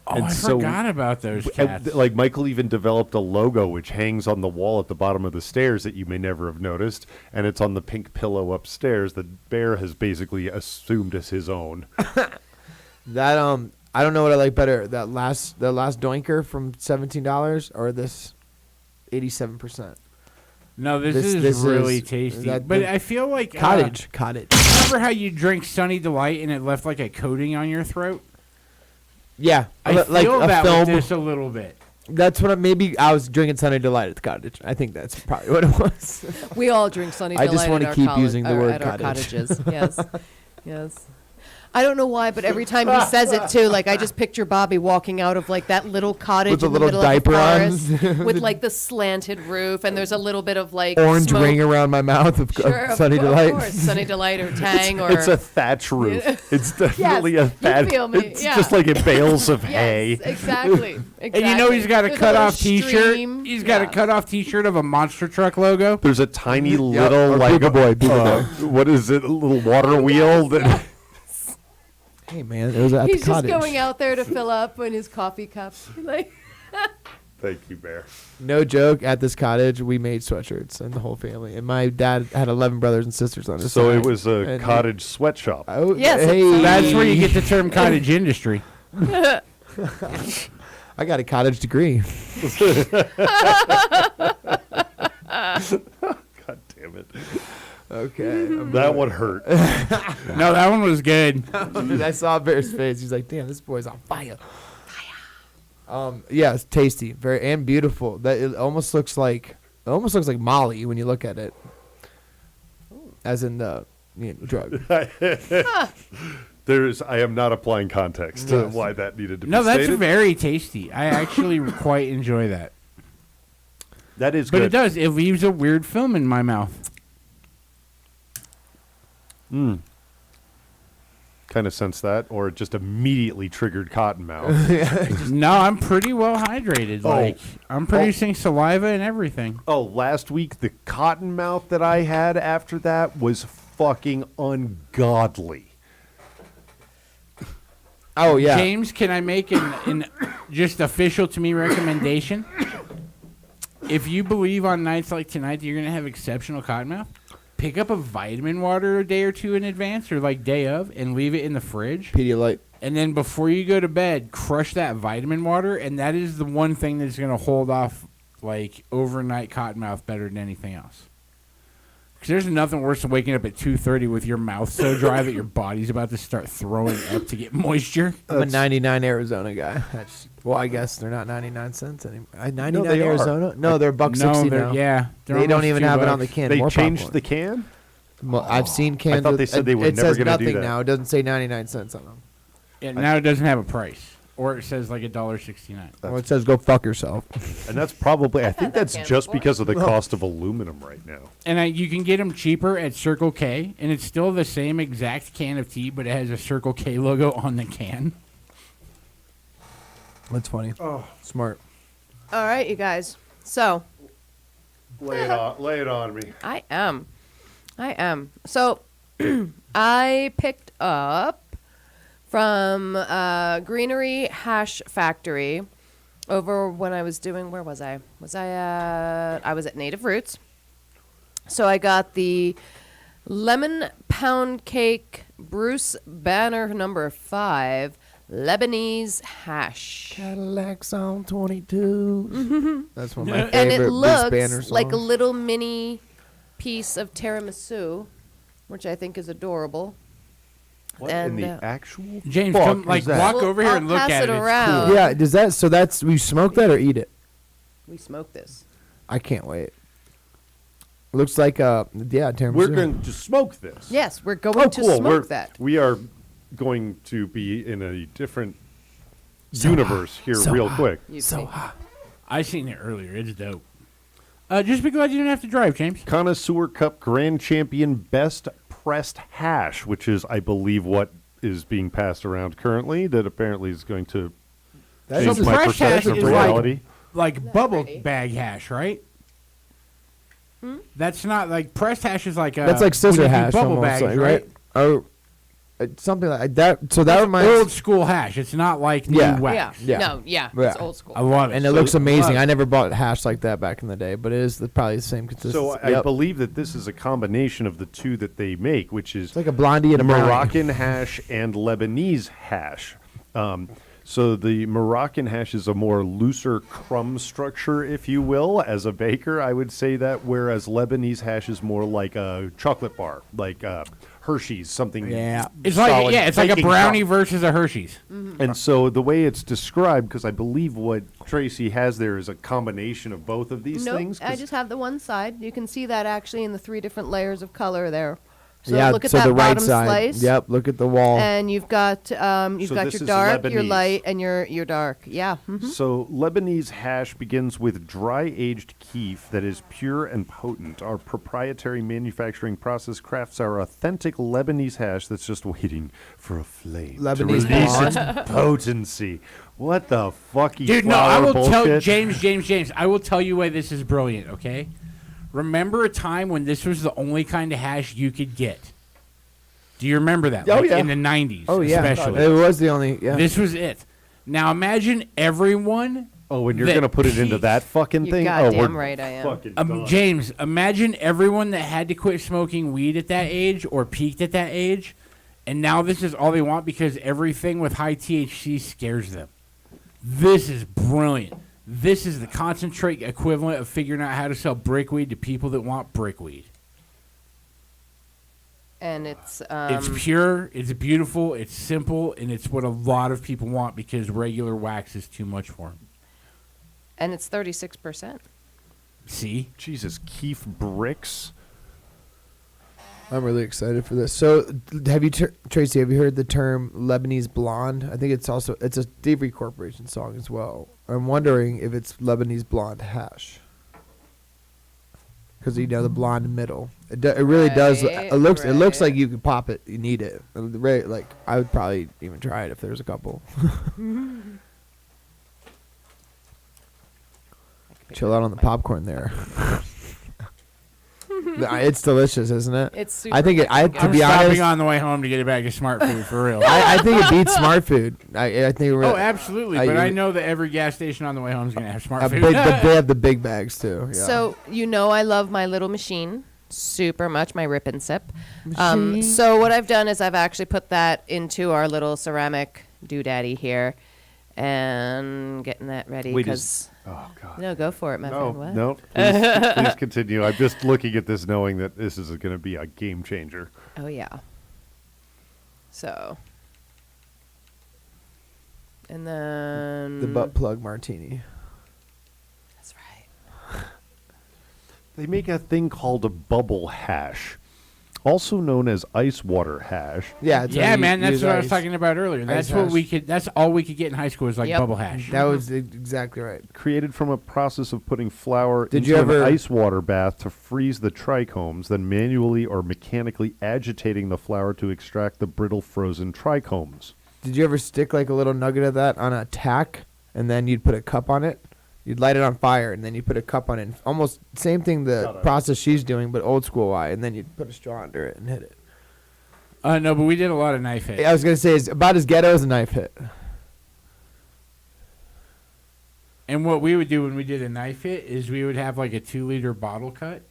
Oh, And I so- forgot about those And, cats. like Michael even developed a logo which hangs on the wall at the bottom of the stairs that you may never have noticed, and it's on the pink pillow upstairs that Bear has basically assumed as his own. That I don't know what I like better. The last doinker from $17 or this 87%. No, this This is really is- tasty. that- But the- I feel like Cottage. Remember how you drink Sunny Delight and it left like a coating on your throat? Yeah, I like feel a that film. with this a little bit. That's what maybe I was drinking Sunny Delight at the cottage. I think that's probably what it was. We all drink Sunny I Delight just wanna at our keep college- using the or word at our cottage. cottages. Yes, yes. I don't know why, but every time he says it too, like I just picture Bobby walking out of like that little cottage With a in the little middle of the diaper on. forest with like the slanted roof, and there's a little bit of like Orange smoke. ring around my mouth of Sure, of Sunny cour- Delight. Of course, Sunny Delight or Tang or It's a thatch roof. It's definitely Yes, a thatch. you feel me, It's yeah. just like in bales of hay. yes, exactly. And you know he's got a There's cut-off little T-shirt. stream. He's got a Yeah. cut-off T-shirt of a monster truck logo. There's a tiny little or like Booga Boy, what is it? A little water wheel that. Hey man, it was at He's the just cottage. going out there to fill up in his coffee cup. Like, Thank you, Bear. No joke. At this cottage, we made sweatshirts and the whole family. And my dad had 11 brothers and sisters on his So side. it was a And- cottage sweatshop. Oh, Yes, hey. it's- That's where you get the term cottage industry. I got a cottage degree. God damn it. Okay. That one hurt. No, that one was good. I saw Bear's face. He's like, "Damn, this boy's on fire." Yeah, it's tasty, very and beautiful. That it almost looks like Molly when you look at it, as in the drug. I am not applying context to Yes. why that needed to No, be that's stated. very tasty. I actually quite enjoy that. That is But good. it does. It leaves a weird film in my mouth. Kind of sense that, or it just immediately triggered cotton mouth. No, I'm pretty well hydrated. Oh. Like I'm producing saliva and everything. Oh, last week the cotton mouth that I had after that was fucking ungodly. Oh yeah. James, can I make an just official to me recommendation? If you believe on nights like tonight that you're gonna have exceptional cottonmouth, pick up a vitamin water a day or two in advance or like day of and leave it in the fridge. Pedialyte. And then before you go to bed, crush that vitamin water, and that is the one thing that's gonna hold off like overnight cottonmouth better than anything else. Because there's nothing worse than waking up at 2:30 with your mouth so dry that your body's about to start throwing up to get moisture. I'm a 99 Arizona guy. Well, I guess they're not 99 cents anymore. 99 they are. Arizona? No, they're $1.60 they're, now. yeah, they're They don't almost even $2. have it on the can. They More changed popcorn. the can? Well, I've seen cans. thought they with- said they were it never says gonna do nothing that. now. It doesn't say 99 cents on them. And now it doesn't have a price, or it says like $1.69. Well, it says go fuck yourself. And that's probably, I think that that's can just before. because of the cost of aluminum right now. And you can get them cheaper at Circle K, and it's still the same exact can of tea, but it has a Circle K logo on the can. That's funny. Oh, smart. all right, you guys. So Lay it on me. I am. So I picked up from Greenery Hash Factory over when I was doing, where was I? I was at Native Roots. So I got the lemon pound cake Bruce Banner number 5 Lebanese hash. Cadillacs on 22. That's one of my And it favorite Bruce Banner looks songs. like a little mini piece of tiramisu, which I think is adorable. What And, in the actual James, fuck come is like that? walk Well, over here I'll and look pass at it it. It's around. cool. Yeah, does that? So that's we smoke that or eat it? We smoked this. I can't wait. Looks like tiramisu. We're going to smoke this. Yes, we're going Oh, to cool. smoke that. We are going to be in a different universe here So real hot. quick. You so see. hot. I seen it earlier. It's dope. Just be glad you didn't have to drive, James. Connoisseur Cup Grand Champion Best Pressed Hash, which is, I believe, what is being passed around currently. That apparently is going to That change is my pressed hash perception of is reality. Like bubble ready. bag hash, right? That's not like pressed hash is like a. That's like when scissor you do hash, bubble almost, bags, like, right? Oh, something like that. So that It's reminds. old school hash. It's not like new Yeah. wax. Yeah. No, yeah, Yeah. it's old school. I love it. And it So- looks amazing. love I it. never bought hash like that back in the day, but it is probably the same consistency. So I believe that this is a combination of the two that they make, which is it's like a blondie and a brownie. Moroccan hash and Lebanese hash. So the Moroccan hash is a more looser crumb structure, if you will. As a baker, I would say that, whereas Lebanese hash is more like a chocolate bar, like Hershey's, something. Yeah, it's like solid it's like a baking brownie crumb. versus a Hershey's. And so the way it's described, because I believe what Tracy has there is a combination of both of these Nope, things. I 'cause- just have the one side. You can see that actually in the 3 different layers of color there. So yeah, look at so that the right bottom side. slice. Yep, look at the wall. And you've got So your this is dark, your Lebanese. light, and your dark. Yeah. So Lebanese hash begins with dry-aged keef that is pure and potent. Our proprietary manufacturing process crafts our authentic Lebanese hash that's just waiting for a flame to Lebanese release its blonde. potency. What the fucky Dude, no, I flower will tell bullshit? James. I will tell you why this is brilliant. Okay, remember a time when this was the only kind of hash you could get? Do you remember that? Oh, Like yeah. in the '90s, Oh yeah, especially. it was the only. Yeah, This was it. Now imagine everyone. Oh, and you're that going to put it into peaked. that fucking You're thing? goddamn we're right I am. fucking done. James, imagine everyone that had to quit smoking weed at that age or peaked at that age, and now this is all they want because everything with high THC scares them. This is brilliant. This is the concentrate equivalent of figuring out how to sell brickweed to people that want brickweed. And it's It's pure, it's beautiful, it's simple, and it's what a lot of people want because regular wax is too much for them. and it's 36%. See? Jesus, keef bricks? I'm really excited for this. So, have you, Tracy? Have you heard the term Lebanese blonde? I think it's a Thievery Corporation song as well. I'm wondering if it's Lebanese blonde hash. Because the blonde middle, it really does. Right, It looks right. like you could pop it. You need it. Like I would probably even try it if there's a couple. Chill out on the popcorn there. It's delicious, isn't it? It's super. I think it. fucking To I'm be stopping honest, on the way home to get a bag of smart food for real. I think it beats Smart Food. I think. Oh, absolutely. I- But I know that every gas station on the way home is going to have smart food. They have the big bags too. Yeah. So I love my little machine super much, my Rip and Sip. Machine. So what I've done is I've actually put that into our little ceramic doodaddy here, and getting that ready Wait, because Oh, God. no, go for it, my No, friend. What? no. Please continue. I'm just looking at this knowing that this is going to be a game changer. Oh yeah. So. And then the butt plug martini. That's right. They make a thing called a bubble hash, also known as ice water hash. Yeah, it's Yeah, when you man, that's use what I was ice. talking about earlier. That's Ice what hash. we could. That's all we could get in high school was like Yep. bubble hash. That was exactly right. Created from a process of putting flour Did into you ever- an ice water bath to freeze the trichomes, then manually or mechanically agitating the flour to extract the brittle frozen trichomes. Did you ever stick like a little nugget of that on a tack, and then you'd put a cup on it? You'd light it on fire, and then you put a cup on it. Almost same thing the process she's doing, but old school way. And then you'd put a straw under it and hit it. No, but we did a lot of knife hit. I was gonna say it's about as ghetto as a knife hit. And what we would do when we did a knife hit is we would have like a 2-liter bottle cut.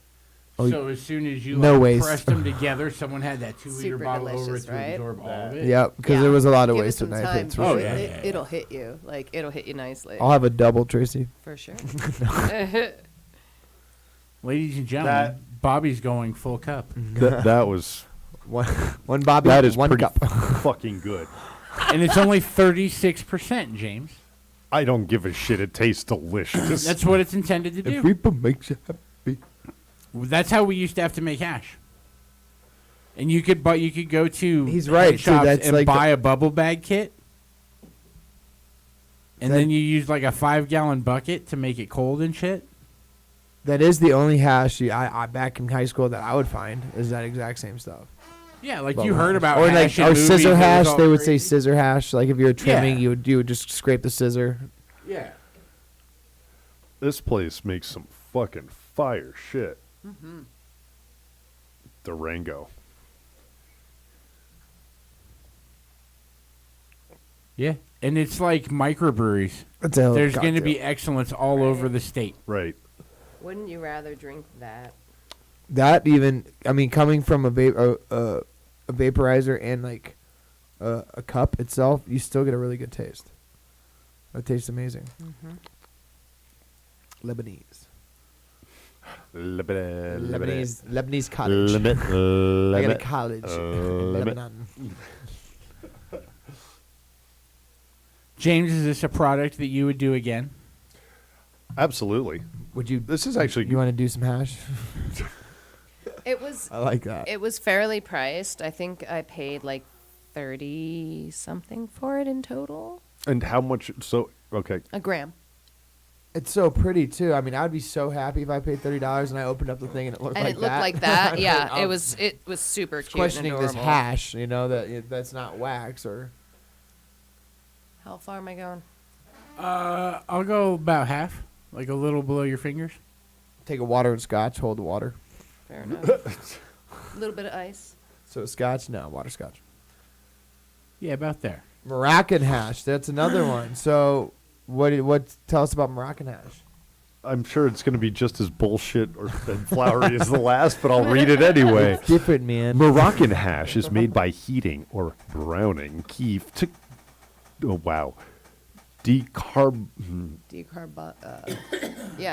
Oh, So as soon as you no like, waste. pressed them together, someone had that 2-liter Super bottle over it delicious, to right? absorb all of it. Yep, because Yeah. there was a lot of Give it waste with some knife time. hits. For Oh, sure. yeah. It'll hit you. Like it'll hit you nicely. I'll have a double, Tracy. For sure. Ladies and gentlemen, Bobby's going full cup. That was One Bobby, that is one pretty cup. fucking good. And it's only 36%, James. I don't give a shit. It tastes delicious. That's what it's intended to do. Reaper makes you happy. That's how we used to have to make hash. And you could go to He's right, head too. shops That's and like buy a bubble bag kit. And That- then you use like a 5-gallon bucket to make it cold and shit. That is the only hash I back in high school that I would find is that exact same stuff. Yeah, like Bubble you heard hash. about or hash like in or movies, scissor it was hash. all They would say crazy. scissor hash. Like if you were trimming, Yeah. you would just scrape the scissor. Yeah. This place makes some fucking fire shit. Durango. Yeah, and it's like microbreweries. That's a There's going to be excellence all over the state. Right. Wouldn't you rather drink that? that even. I mean, coming from a vaporizer and like a cup itself, you still get a really good taste. It tastes amazing. Lebanese. Lebanese college. I got a college in Lebanon. James, is this a product that you would do again? Absolutely. Would you? This is actually You want to do some hash? It was I like that. it was fairly priced. I think I paid like 30 something for it in total. And how much? So okay. A gram. It's so pretty too. I mean, I'd be so happy if I paid $30 and I opened up the thing and it looked And like it looked that. like that. Yeah, I'm it was super cute and questioning this adorable. hash. You know that's not wax or. How far am I going? I'll go about half, like a little below your fingers. Take a water and scotch. Hold the water. Fair enough. A little bit of ice. So scotch? No, water scotch. Yeah, about there. Moroccan hash. That's another one. So what? Tell us about Moroccan hash. I'm sure it's going to be just as bullshit or and flowery as the last, but I'll read it anyway. Different, man. Moroccan hash is made by heating or browning keef to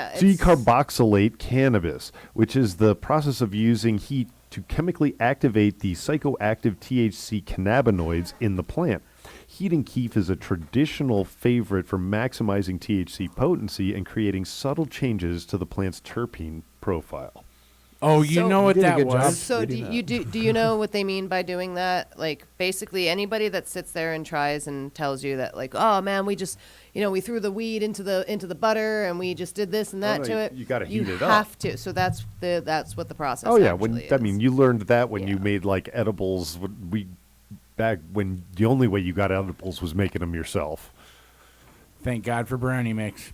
decarboxylate cannabis, which is the process of using heat to chemically activate the psychoactive THC cannabinoids in the plant. Heating keef is a traditional favorite for maximizing THC potency and creating subtle changes to the plant's terpene profile. Oh, you So- know what You did a that good job. was? So do reading you that. do you know what they mean by doing that? Like basically anybody that sits there and tries and tells you that like, oh man, we just we threw the weed into the butter and we just did this and that no, to it. you gotta heat it up. You have to. So that's what the process. Oh yeah, actually I is. mean you learned that when you Yeah. made like edibles. Back when the only way you got edibles was making them yourself. Thank God for brownie mix.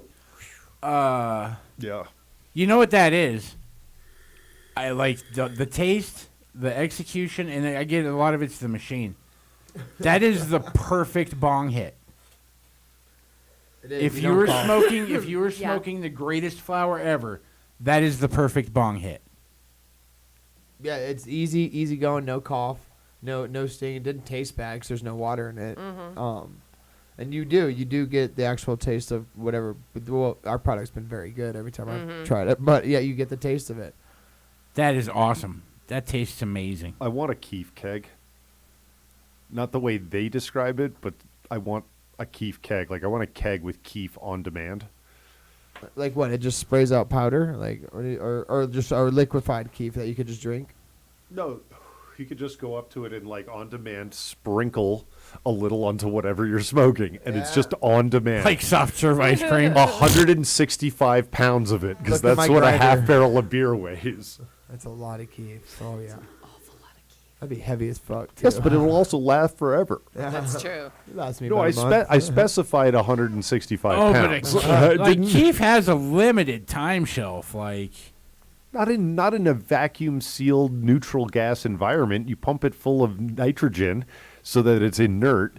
Yeah. You know what that is? I like the taste, the execution, and I get a lot of it's the machine. That is the perfect bong hit. If you were smoking the greatest flower ever, that is the perfect bong hit. Yeah, it's easy going, no cough, no sting. It didn't taste bad 'cause there's no water in it. And you do get the actual taste of whatever. Well, our product's been very good every time I've tried it. But yeah, you get the taste of it. That is awesome. That tastes amazing. I want a keef keg. Not the way they describe it, but I want a keef keg. Like I want a keg with keef on demand. Like what? It just sprays out powder, like or just or liquefied keef that you could just drink. No, you could just go up to it and like on demand sprinkle a little onto whatever you're smoking, and it's just on demand. Like soft serve ice cream. 165 pounds of it, because Look at that's my what a grinder. half barrel of beer weighs. That's a lot of keef. Oh yeah. That'd be heavy as fuck. Too. Yes, but it will also last forever. That's true. It lasts me No, about a month. I specified 165 Oh, pounds. but like Didn't- Keef has a limited time shelf. Like not in a vacuum sealed neutral gas environment. You pump it full of nitrogen so that it's inert.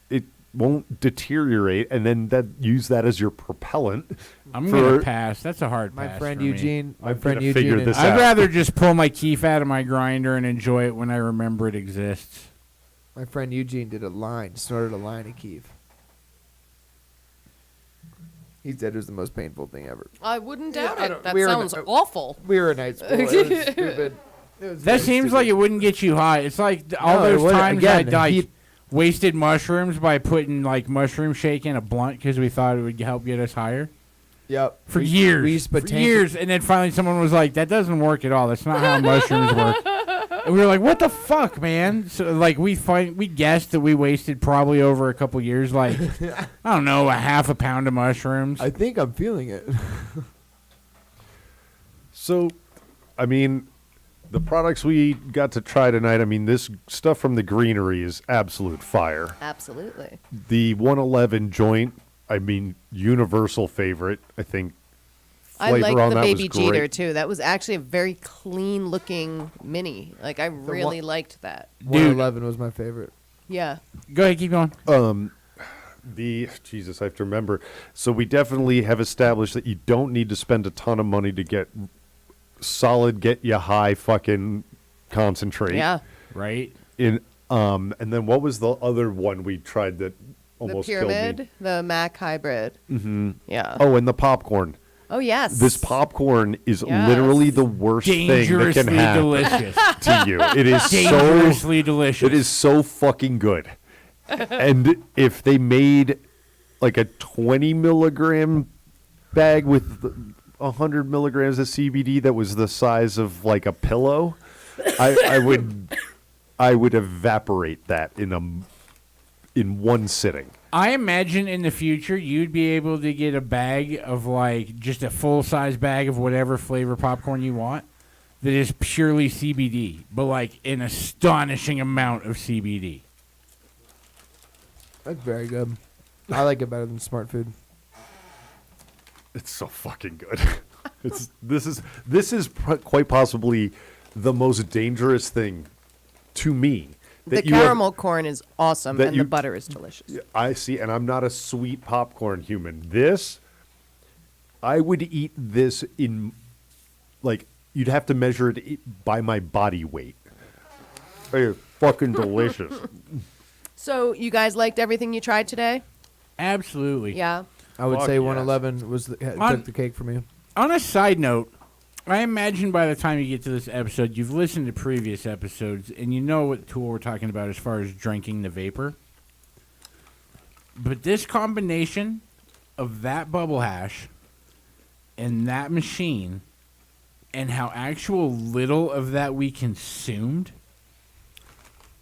It won't deteriorate, and then use that as your propellant. I'm for- gonna pass. That's a hard My pass. friend for me. Eugene. My I'm friend gonna Eugene. figure and- this I'd out. rather just pull my Keef out of my grinder and enjoy it when I remember it exists. My friend Eugene did snorted a line of keef. He said it was the most painful thing ever. I wouldn't Yeah, doubt I it. don't- That we were in sounds a- awful. We were in night school. It was stupid. It was That very seems stupid. like it wouldn't get you high. It's like all No, it those wouldn't. times Again, I he- wasted mushrooms by putting like mushroom shake in a blunt because we thought it would help get us higher Yep. for We- years. We used to put for tank- years, and then finally someone was like, "That doesn't work at all. That's not how mushrooms work." And we were like, "What the fuck, man?" So like we guessed that we wasted probably over a couple years, like I don't know, a half a pound of mushrooms. I think I'm feeling it. So, I mean, the products we got to try tonight, I mean, this stuff from the greenery is absolute fire. Absolutely. The 111 joint, I mean, universal favorite. I think I flavor like on the that Baby was Jeter great. too. That was actually a very clean looking mini. Like I really liked that. 111 was my favorite. Yeah. Go ahead, keep going. Jesus, I have to remember. So we definitely have established that you don't need to spend a ton of money to get solid, get you high fucking concentrate. Yeah. Right. And then what was the other one we tried that The almost killed pyramid, me? the Mac hybrid. Mm-hmm. Yeah. Oh, and the popcorn. Oh yes. This popcorn is Yes. literally the worst thing that Dangerously can happen delicious. to you. It is so Dangerously delicious. it is so fucking good. And if they made like a 20 milligram bag with 100 milligrams of CBD that was the size of like a pillow, I would evaporate that in one sitting. I imagine in the future you'd be able to get a bag of like just a full size bag of whatever flavor popcorn you want that is purely CBD, but like an astonishing amount of CBD. That's very good. I like it better than Smart Food. It's so fucking good. This is quite possibly the most dangerous thing to me. the that you have- caramel corn is awesome that and you- the butter is delicious. I see, and I'm not a sweet popcorn human. This, I would eat this in, like, you'd have to measure it by my body weight. It's fucking delicious. So you guys liked everything you tried today? Absolutely. Yeah. I would Fuck say yes. 111 was took the cake for me. On a side note, I imagine by the time you get to this episode, you've listened to previous episodes and you know what tool we're talking about as far as drinking the vapor. But this combination of that bubble hash and that machine and how actual little of that we consumed,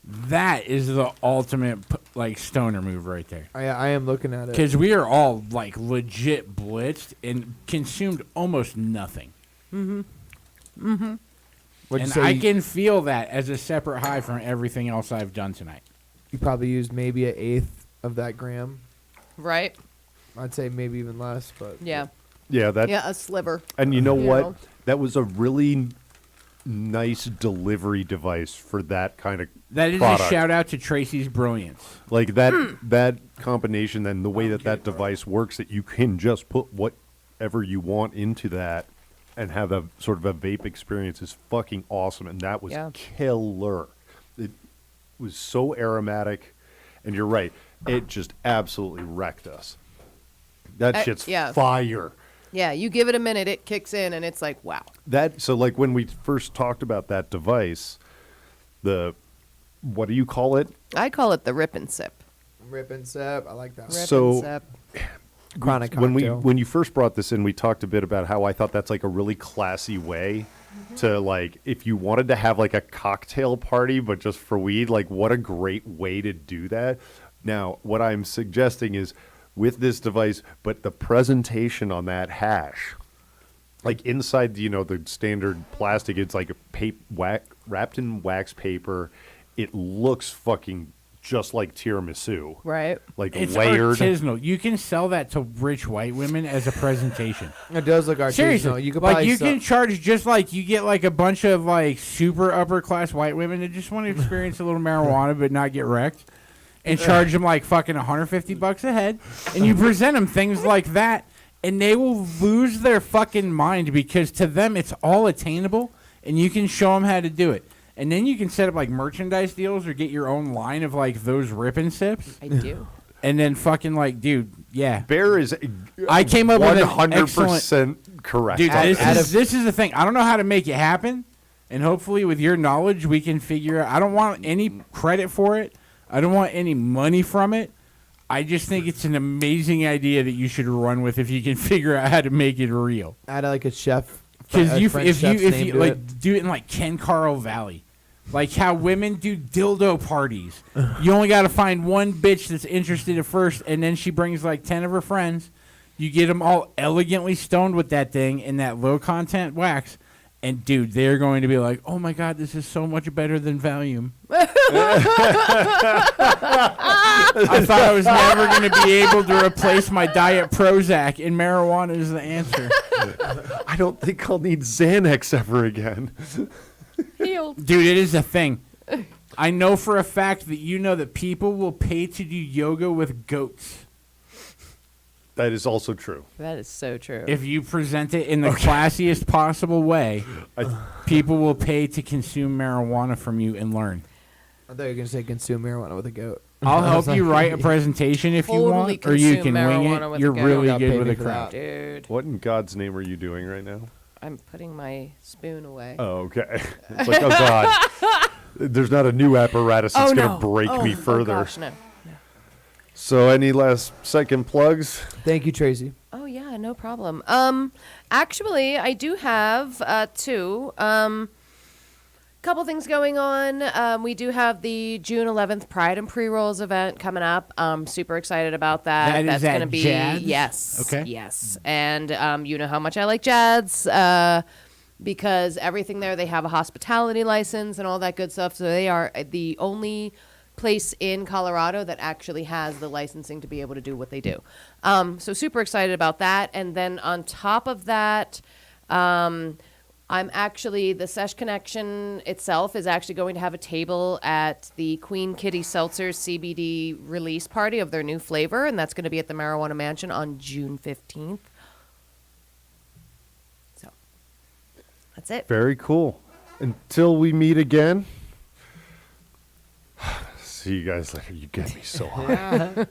that is the ultimate like stoner move right there. I am looking at it. Because we are all like legit blitzed and consumed almost nothing. What'd you And say? I can feel that as a separate high from everything else I've done tonight. You probably used maybe an eighth of that gram. Right? I'd say maybe even less, but Yeah. Yeah, that. Yeah, a sliver. And you know You what? know. That was a really nice delivery device for that kind of That is product. a shout out to Tracy's brilliance. Like that combination, then the way that device works, that you can just put whatever you want into that and have a sort of a vape experience is fucking awesome. And that was Yeah. killer. It was so aromatic, and you're right, it just absolutely wrecked us. That shit's yeah. fire. Yeah, you give it a minute, it kicks in, and it's like, wow. So like when we first talked about that device, what do you call it? I call it the rip and sip. rip and sip. I like that. Rip So- and sip. Chronic when cocktail. you first brought this in, we talked a bit about how I thought that's like a really classy way to, like, if you wanted to have like a cocktail party but just for weed, like what a great way to do that. Now, what I'm suggesting is with this device, but the presentation on that hash, like inside, the standard plastic, it's like a wrapped in wax paper. It looks fucking just like tiramisu. Right? Like It's layered. artisanal. You can sell that to rich white women as a presentation. It does look artisanal. Seriously, You could like probably you sell- can charge just like you get like a bunch of like super upper class white women that just want to experience a little marijuana but not get wrecked, and charge them like fucking $150 a head, and you present them things like that, and they will lose their fucking mind because to them it's all attainable, and you can show them how to do it, and then you can set up like merchandise deals or get your own line of like those rip and sips, I do. and then fucking like, dude, yeah. Bear is I came up with an 100% correct. Dude, on this this. is the thing. I don't know how to make it happen, and hopefully with your knowledge, we can figure out. I don't want any credit for it. I don't want any money from it. I just think it's an amazing idea that you should run with if you can figure out how to make it real. add like a chef. Because a French chef's if name you to like it. do it in like Ken Carl Valley, like how women do dildo parties. You only got to find one bitch that's interested at first, and then she brings like 10 of her friends. You get them all elegantly stoned with that thing in that low content wax, And dude, they're going to be like, "Oh my god, this is so much better than Valium." I thought I was never going to be able to replace my diet Prozac, and marijuana is the answer. I don't think I'll need Xanax ever again. Healed. Dude, it is a thing. I know for a fact that you know that people will pay to do yoga with goats That is also true. That is so true. if you present it in the classiest possible way. People will pay to consume marijuana from you and learn. I thought you were gonna say consume marijuana with a goat. I'll help you write a presentation if you Totally want, or you consume can wing marijuana it. with You're a goat. really Got good paid with me a for crowd. Dude, What in God's name are you doing right now? I'm putting my spoon away. Oh, okay. It's like, oh God, there's not a new apparatus that's going to break me further. Oh, gosh, no. So, any last second plugs? Thank you, Tracy. Oh yeah, no problem. Actually, I do have two. Couple things going on. We do have the June 11th Pride and Pre-Rolls event coming up. I'm super excited about that. That is That's at going to be Jad's? yes, Okay. yes, and you know how much I like Jad's because everything there they have a hospitality license and all that good stuff. So they are the only place in Colorado that actually has the licensing to be able to do what they do. So super excited about that. And then on top of that, I'm actually, the Sesh Connection itself is actually going to have a table at the Queen Kitty Seltzer's CBD release party of their new flavor, and that's going to be at the Marijuana Mansion on June 15th. So, that's it. Very cool. Until we meet again. See you guys later. You get me so high.